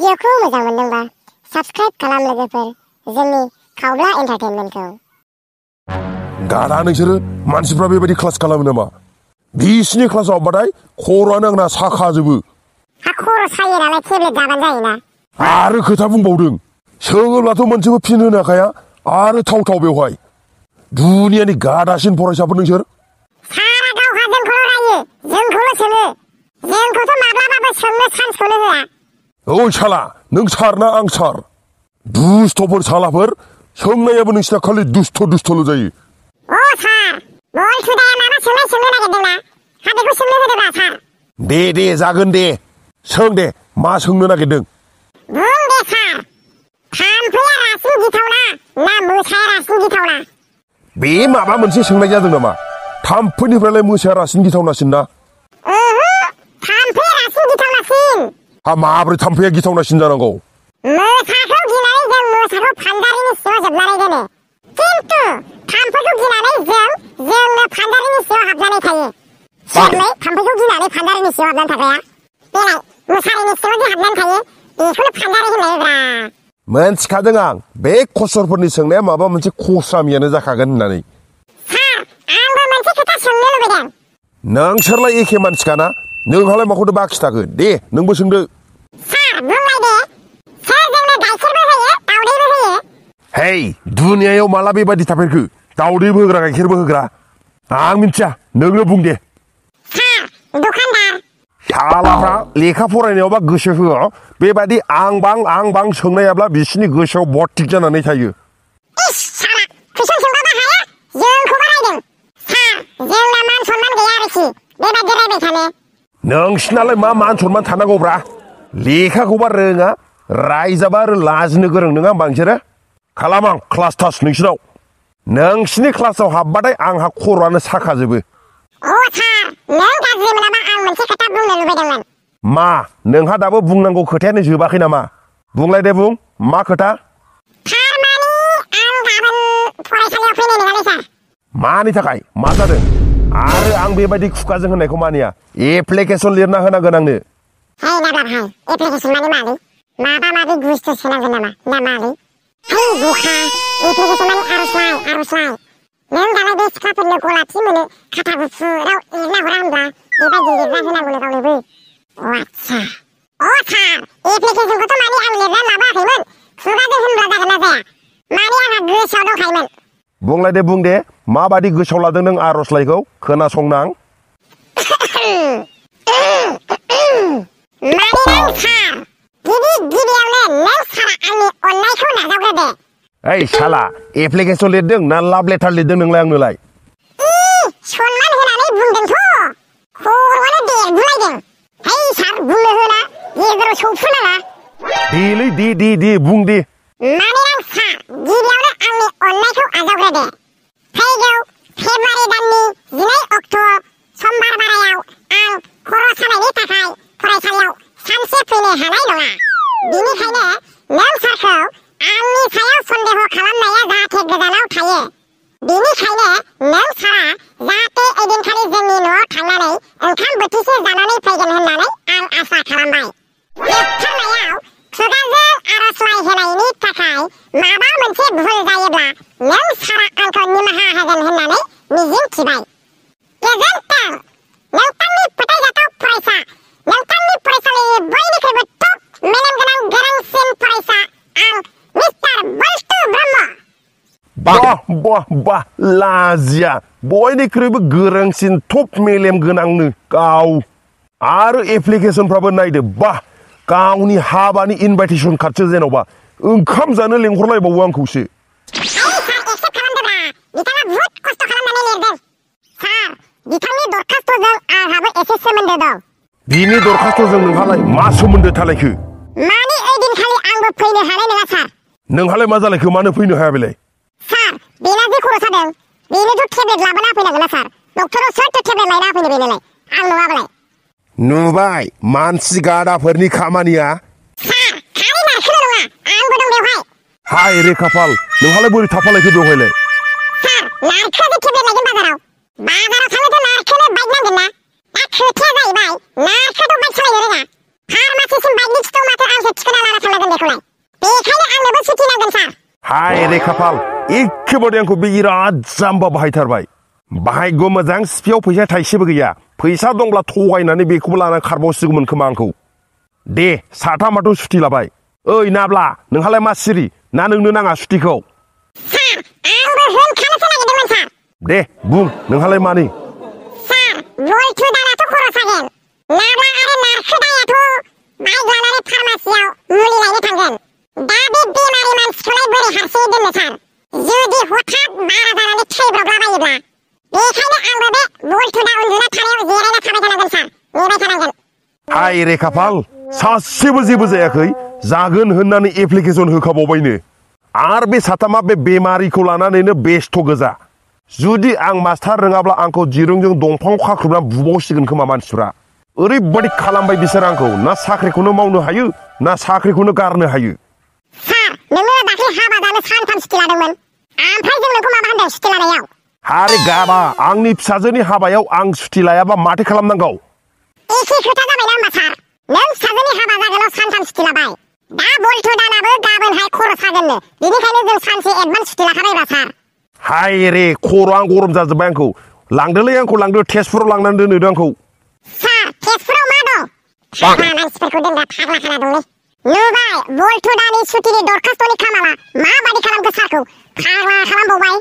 भिडिअखौ मोजां मोनदोंबा साबस्क्राइब खालाम लोगोफोर जोंनि खावब्ला एन्टारटेनमेन्टखौ। गाड़ा नोंसोरो मानसिफ्रा बेबायदि क्लास खालामो नामा? बिसिनि क्लासाव हाबबाथाय खर'आनो आंना साखाजोबो। हा खर' सायो नालाय टेब्लेट जाबानो जायोना। आरो खोथा बुंबावदों सोङोब्लाथ' मोनसेबो फिन होनो हाखाया आरो थाव बेवहाय। दुनियानि गादासिन फरायसाफोर नोंसोर। सारा गावहा जोंखौल' रायो जोंखौल' सोङो। जोंखौथ' माब्लाबाबो सोंनो चान्सखौनो होआ। ओइ साला नों सार ना आं सार? दुस्थ'फोर सालाफोर सोंनायाबो नोंसिना खालि दुस्थ'ल' जायो। अ सार बल सुदाया माबा सोंनो नागिरदोंना? हा बेखौ सोंनो होदोबा सार। दे जागोन दे सों दे मा सोंनो नागिरदों? बुं दे सार। थाम्फैया रासिन गिथावना ना मोसाया रासिन गिथावना? बे माबा मोनसे सोंनाय जादों नामा? थाम्फैनिफ्रायलाय मोसाया रासिन गिथावनासिन ना? थाम्फैया रासिन गिथावनासिन। हा माब्रै थाम्फैया गिथावनासिन जानांगौ? मोसाखौ गिनानै जों मोसाखौ फानजारिनि सिङाव जोबनानै दोनो। खिन्थु थाम्फैखौ गिनानै जोंनो फानजारिनि सिङाव हाबनानै थायो। सोरलै थाम्फैखौ गिनानै फानजारिनि सिङाव हाबनानै थाग्राया? देलाय मुसारिनि सिङाव दि हाबनानै थायो बेखौनो फानजारि होनलायोब्रा। मोनथिखादों आं बे खसरफोरनि सोंनाया माबा मोनसे खसामियानो जाखागोन होननानै। सार आंबो मोनसे खोथा सोंनो लुबैदों। नोंसोरलाय एखे मानसिखाना नोंहालाय माखौथो बाखि थाखो? दे नोंबो सोंदो। सार बुंलाय दे सोर जोंनो गाइखेरबो होयो दावदैबो होयो? हेइ दुनियायाव माला बेबायदि थाफेरखो दावदैबो होग्रा गाइखेरबो होग्रा? आं मिथिया नोंनो बुं दे। सार दखानदार। सालाफ्रा लेखा फरायनायावबा गोसो होआ बेबायदि आं बां सोंनायाब्ला बिसिनि गोसोआव बटिक जानानै थायो। इस साला कुइसन सोंबाबो हाया जोंखौ बारायदों। सार जोंना मान सनमान गैया आरोखि बेबायदि रायबाय थानो। नोंसिनालाय मा मान सनमान थानांगौब्रा? लेखाखौबा रोङा रायजाबा आरो लाजिनो गोरों नङा होमबा नोंसोरो? खालाम आं क्लास टास नोंसिनाव। नोंसिनि क्लासाव हाबबाथाय आंहा खर'आनो साखाजोबो। अ सार नों गाज्रि मोनाबा आं मोनसे खोथा बुंनो लुबैदोंमोन। मा नोंहा दाबो बुंनांगौ खोथायानो जोबाखै नामा? बुंलाय दे बुं मा खोथा? थारमानि आं गाबोन फरायसालियाव फैनो नङालै सार। मानि थाखाय मा जादों? आरो आं बेबायदि खुगाजों होननायखौ मानिया। एप्लिकेसन लिरना होनांगोन आंनो। है नाब्ला भाई एप्लिकेसन माने मालै? माबा माबि बुस्थु सोनांगोन नामा ना मालै? है बुखा एप्लिकेसन माने आर'जलाइ। नों दालाय बे सिख्लाफोरनो गलापि मोनो खाथा गुफुराव लिरना हरा होनब्ला बेबायदि लिरना होनांगौनो गावनोबो। आच्छा अ सार एप्लिकेसनखौथ' माने आं लिरना लाबोआखैमोन खुगाजों होनब्ला जागोन ना जाया? माने आंहा गोसोआव दंखायोमोन। बुंलाय दे बुं दे माबादि गोसोआव लादों नों आर'जलाइखौ खोनासंनां। मानिनां सार गिबियावनो नों सारा आंनि अननायखौ नाजावग्रोदो। ओइ साला एप्लिकेसन लिरदों ना लाभ लेटार लिरदों नोंलाय आंनोलाय? सनमान होनानै बुंदोंथ' खर'आनो देरगुलायदों। है सार बुंनो होला गेजेराव सौफुनाङा। देलै दे बुं दे। मानिनां सार गिबियावनो आंनि अननायखौ आजावग्रोदो। फैगौ फेब्रुवारि दाननि 2 अक्ट' समबार बारायाव आं खर' सानायनि थाखाय फरायसालियाव सानसे फैनो हानाय नङा। बिनिखायनो नों सारखौ आंनि सायाव सन्देह खालामनाया जाहाथे गोजानाव थायो। बिनिखायनो नों सारा जाहाथे ओइदिनखालि जोंनि न'आव थांनानै ओंखाम बोथिसे जानानै फैगोन होननानै आं आसा खालामबाय। जोबथारनायाव खुगाजों आर'जलाइ होनायनि थाखाय माबा मोनसे भुल जायोब्ला नों सारा आंखौ निमाहा होगोन होननानै मिजिं थिबाय। गोजोन्थों नोंथांनि फोथायजाथाव फरायसा नोंथांनि फरायसालिनि बयनिख्रुइबो टप मेलेमगोनां गोरोंसिन फरायसा आं मिस्टार बल्टु ब्रह्म। बाह लाजिया बयनिख्रुइबो गोरोंसिन टप मेलेम गोनांनो गाव आरो एप्लिकेसनफ्राबो नायदो बाह गावनि हाबानि इनभाइटेसन कार्डसो जेन'बा ओंखाम जानो लेंहरलायबावो आंखौसो। सार एक्सेप्ट खालामदोब्रा बिथाङा बुहुद खस्थ' खालामनानै लिरदों। सार बिथांनि दरखास्त'जों आंहाबो एसे सोमोन्दो दं। बिनि दरखास्त'जों नोंहालाय मा सोमोन्दो थालायखो? माने ओइदिनखालि आंबो फैनो हानाय नङा सार। नोंहालाय मा जालायखो मानो फैनो हाया बेलाय? सार बेना जे खर' सादों बेनोथ' टेब्लेट लाबोना होफैनांगोन ना सार। डक्टराव सोरथो टेब्लेट लायना होफैनो बेनोलाय आं नङाबालाय? नुबाय मानसि गादाफोरनि खामानिया। सार खालि नारखोल' नङा आंबो दं बेवहाय। हाय रे खाफाल नोंहालाय बोरै थाफालायखो बेवहायलाय? सार नारखोल' टेब्लेट लायगोन बाजाराव थांनोथ' नारखोनो बाइक नांगोन ना। दा खोथाया जाहैबाय नारखोथ' बाइक सालायनो रोङा। फार्मासिसिम बाइकनि खिथाव माथो आंसो थिखोना लाना बेखायनो आंनोबो सुटि नांगोन सार। हाय रे खाफाल एखेबारे आंखौ बिराद जाम्बा बाहायथारबाय। बाहायगौ मोजां सिफियाव फैसा थाइसेबो गैया। फैसा दंब्ला थगायनानै बेखौबो लाना खारबावसिगौमोन खोमा आंखौ। दे साथामाथ' सुटि लाबाय। ओइ नाब्ला नोंहालाय मा सिरि ना नोंनो नाङा सुटिखौ? सार आंबो होनखानोसो नागिरदोंमोन सार। दे बुं नोंहालाय मानि? सार बल्थु दानाथ' खर' सागोन। नाब्ला आरो नारखोदायाथ' बाइक लानानै फार्मासियाव मुलि लायनो थांगोन। दा बे बेमारि मानसिखौलाय बोरै हारसिङै दोननो सार? जुदि हठात बारा जानानै थैब्रबलाबायोब्ला बेखायनो आंबो बे बल्थु दा उन्दुना थानायाव जिरायना थाबाय थानांगोन सार। नेबाय थानांगोन। हाय रे खाफाल सासेबो जेबो जायाखै जागोन होननानै एप्लिकेसन होखाबावबायनो। आर बे साथामा बे बेमारिखौ लानानैनो बेस्थ' गोजा। जुदि आं मास्टार रोङाब्ला आंखौ दिरुंजों दंफां खाख्रुबना बुबावसिगोन खोमा मानसिफ्रा। ओरैबादि खालामबाय बिसोर आंखौ ना साख्रिखौनो मावनो हायो ना साख्रिखौनो गारनो हायो। सार नोङो दाख्लै हाबा जानो सानथाम सुटि लादोंमोन। ओमफ्राय जों नोंखौ माबा होनदों सुटि लानायाव? हारे गाबा आंनि फिसाजोनि हाबायाव आं सुटि लायाबा माथो खालामनांगौ? एखे खोथा जाबायना होमबा सार। नों फिसाजोनि हाबा जागोनाव सानथाम सुटि लाबाय। दा बल्थु दानाबो गाबोनहाय खर' सागोननो। बेनिखायनो जों सानसे एडभान्स सुटि लाखाबायब्रा सार। हाय रे खर'आ गरम जाजोब्बाय आंखौ। लांदोलै आंखौ लांदो तेजपुराव लांनानै दोनहैदो आंखौ। सार तेजपुराव मा दं? फाग्ला मानसिफोरखौ दोनग्रा फाग्ला खाना दंलै। नुबाय बल्थु दानि सुटिनि दरखास्तनि खामाला माबादि खालामखो सारखौ फाग्ला खालामबावबाय।